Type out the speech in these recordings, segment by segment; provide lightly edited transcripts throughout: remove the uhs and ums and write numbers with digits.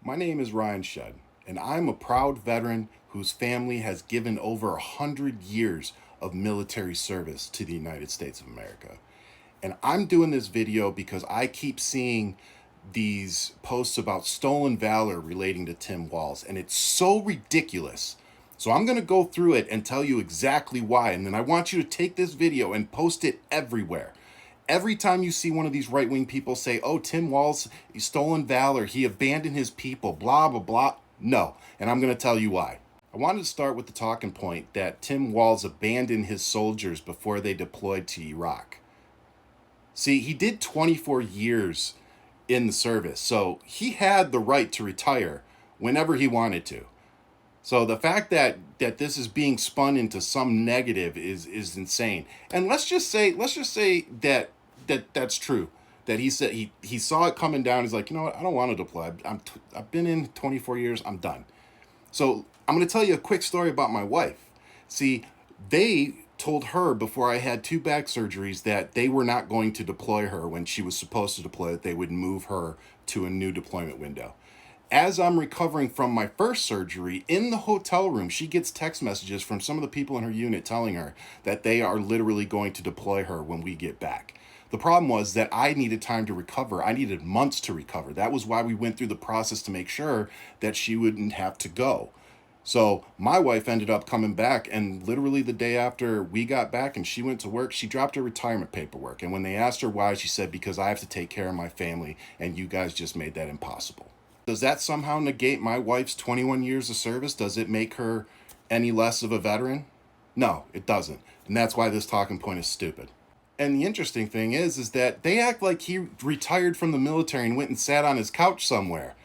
My name is Ryan Shedd, and I'm a proud veteran whose family has given over 100 years of military service to the United States of America. And I'm doing this video because I keep seeing these posts about stolen valor relating to Tim Walz, and it's so ridiculous. So I'm going to go through it and tell you exactly why, and then I want you to take this video and post it everywhere. Every time you see one of these right-wing people say, oh, Tim Walz, he stolen valor, he abandoned his people, blah, blah, blah. No, and I'm going to tell you why. I wanted to start with the talking point that Tim Walz abandoned his soldiers before they deployed to Iraq. See, he did 24 years in the service, so he had the right to retire whenever he wanted to. So the fact that this is being spun into some negative is insane. And let's just say that that's true. That he said he saw it coming down. He's like, you know what? I don't want to deploy. I've been in 24 years. I'm done. So I'm going to tell you a quick story about my wife. See, they told her before I had 2 back surgeries that they were not going to deploy her when she was supposed to deploy, that they would move her to a new deployment window. As I'm recovering from my first surgery, in the hotel room, she gets text messages from some of the people in her unit telling her that they are literally going to deploy her when we get back. The problem was that I needed time to recover. I needed months to recover. That was why we went through the process to make sure that she wouldn't have to go. So my wife ended up coming back, and literally the day after we got back and she went to work, she dropped her retirement paperwork. And when they asked her why, she said, because I have to take care of my family and you guys just made that impossible. Does that somehow negate my wife's 21 years of service? Does it make her any less of a veteran? No, it doesn't. And that's why this talking point is stupid. And the interesting thing is that they act like he retired from the military and went and sat on his couch somewhere.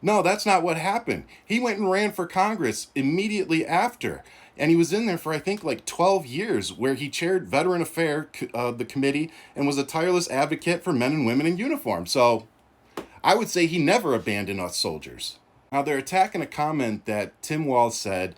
No, that's not what happened. He went and ran for Congress immediately after. And he was in there for, I think, like 12 years, where he chaired Veteran Affairs, the committee, and was a tireless advocate for men and women in uniform. So I would say he never abandoned us soldiers. Now they're attacking a comment that Tim Walz said,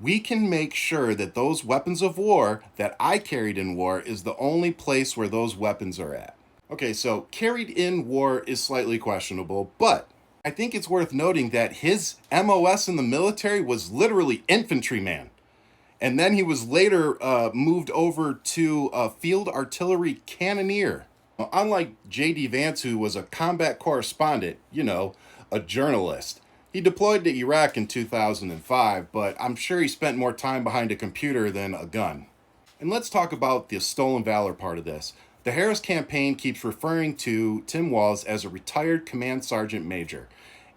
we can make sure that those weapons of war that I carried in war is the only place where those weapons are at. Okay, so carried in war is slightly questionable, but I think it's worth noting that his MOS in the military was literally infantryman. And then he was later moved over to field artillery cannoneer. Unlike J.D. Vance, who was a combat correspondent, a journalist, he deployed to Iraq in 2005, but I'm sure he spent more time behind a computer than a gun. And let's talk about the stolen valor part of this. The Harris campaign keeps referring to Tim Walz as a retired command sergeant major,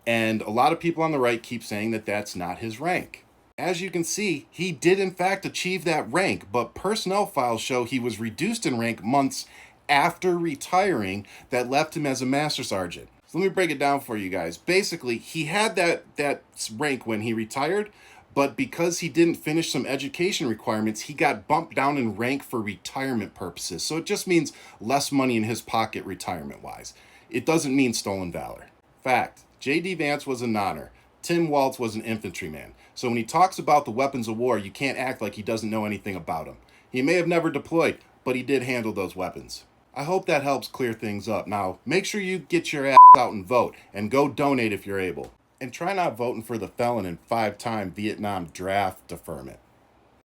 and a lot of people on the right keep saying that that's not his rank. As you can see, he did in fact achieve that rank, but personnel files show he was reduced in rank months after retiring that left him as a master sergeant. So let me break it down for you guys. Basically, he had that rank when he retired, but because he didn't finish some education requirements, he got bumped down in rank for retirement purposes. So it just means less money in his pocket retirement-wise. It doesn't mean stolen valor. Fact, J.D. Vance was a nonner. Tim Walz was an infantryman. So when he talks about the weapons of war, you can't act like he doesn't know anything about them. He may have never deployed, but he did handle those weapons. I hope that helps clear things up. Now, make sure you get your ass out and vote, and go donate if you're able. And try not voting for the felon and 5-time Vietnam draft deferment.